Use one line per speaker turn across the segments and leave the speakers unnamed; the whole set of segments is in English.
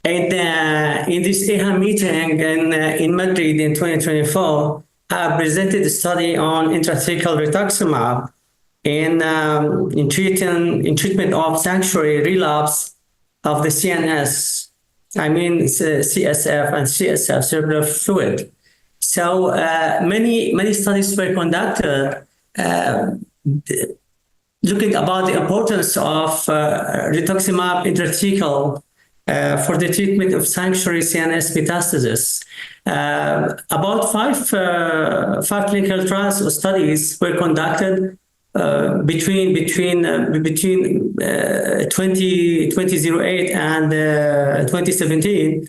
And in this EHA meeting in Madrid in 2024, I presented a study on intrathecal rituximab in treatment of sanctuary relapse of the CNS. I mean, it's CSF and CSF, cerebral fluid. So many studies were conducted looking about the importance of rituximab intrathecal for the treatment of sanctuary CNS metastasis. About five clinical trials or studies were conducted between 2008 and 2017,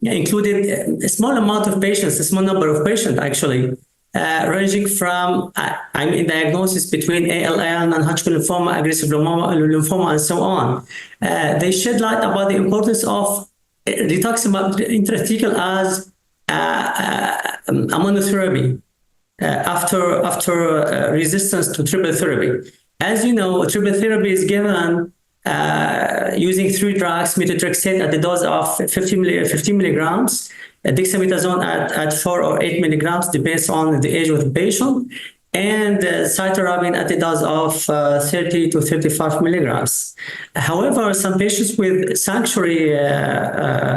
included a small amount of patients, a small number of patients actually, ranging from diagnosis between ALL, non-Hodgkin lymphoma, aggressive lymphoma, and so on. They shed light about the importance of rituximab intrathecal as a monotherapy after resistance to triple therapy. As you know, triple therapy is given using 3 drugs, methotrexate at the dose of 50 milligrams, dexamethasone at 4 or 8 milligrams, depends on the age of the patient, and cytarabine at the dose of 30 to 35 milligrams. However, some patients with sanctuary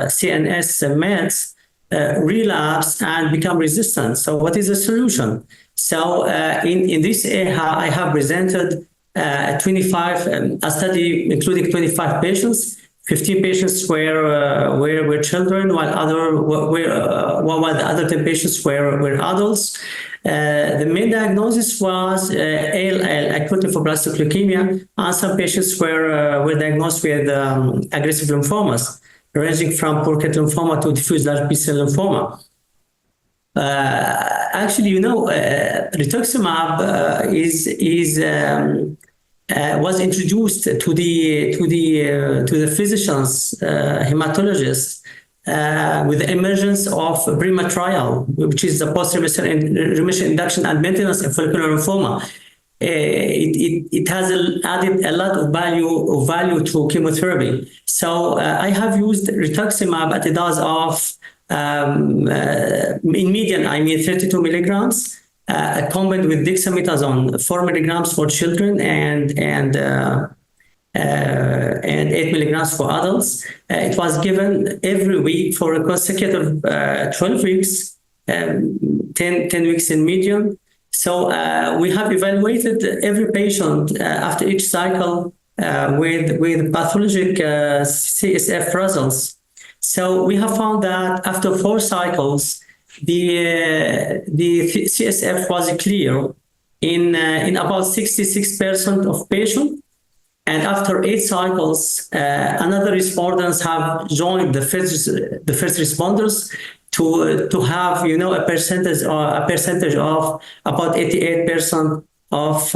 CNS mets relapse and become resistant. So what is the solution? So in this EHA, I have presented a study including 25 patients. 15 patients were children, while the other 10 patients were adults. The main diagnosis was ALL, acute lymphoblastic leukemia, and some patients were diagnosed with aggressive lymphomas, ranging from Burkitt lymphoma to diffuse large B-cell lymphoma. Actually, rituximab was introduced to the physicians, hematologists, with the emergence of PRIMA trial, which is the post-remission induction and maintenance in follicular lymphoma. It has added a lot of value to chemotherapy. So I have used rituximab at a dose of, in median, 32 milligrams, combined with dexamethasone, 4 milligrams for children and 8 milligrams for adults. It was given every week for a consecutive 12 weeks, 10 weeks in median. So we have evaluated every patient after each cycle with pathologic CSF results. So we have found that after 4 cycles, the CSF was clear in about 66% of patients. And after 8 cycles, another respondents have joined the first responders to have a percentage of about 88% of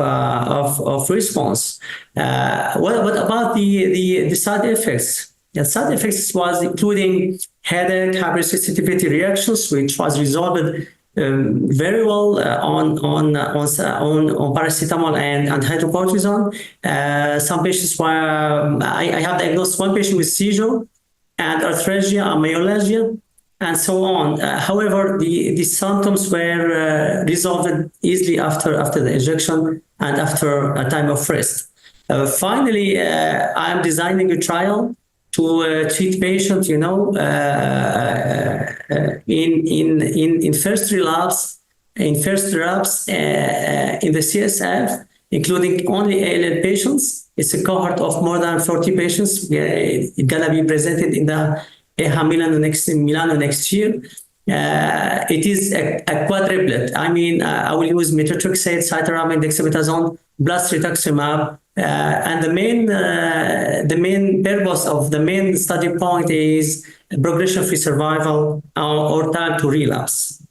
response. What about the side effects? The side effects was including headache, hypersensitivity reactions, which was resolved very well on paracetamol and hydrocortisone. Some patients were, I have diagnosed one patient with seizure and arthralgia and myalgia, and so on. However, the symptoms were resolved easily after the injection and after a time of rest. Finally, I am designing a trial to treat patients, in first relapse in the CSF, including only ALL patients. It's a cohort of more than 40 patients. It's gonna be presented in the EHA Milano next year. It is a quadruplet. I will use methotrexate, cytarabine, dexamethasone, plus rituximab. And the main purpose of the main study point is progression-free survival or time to relapse.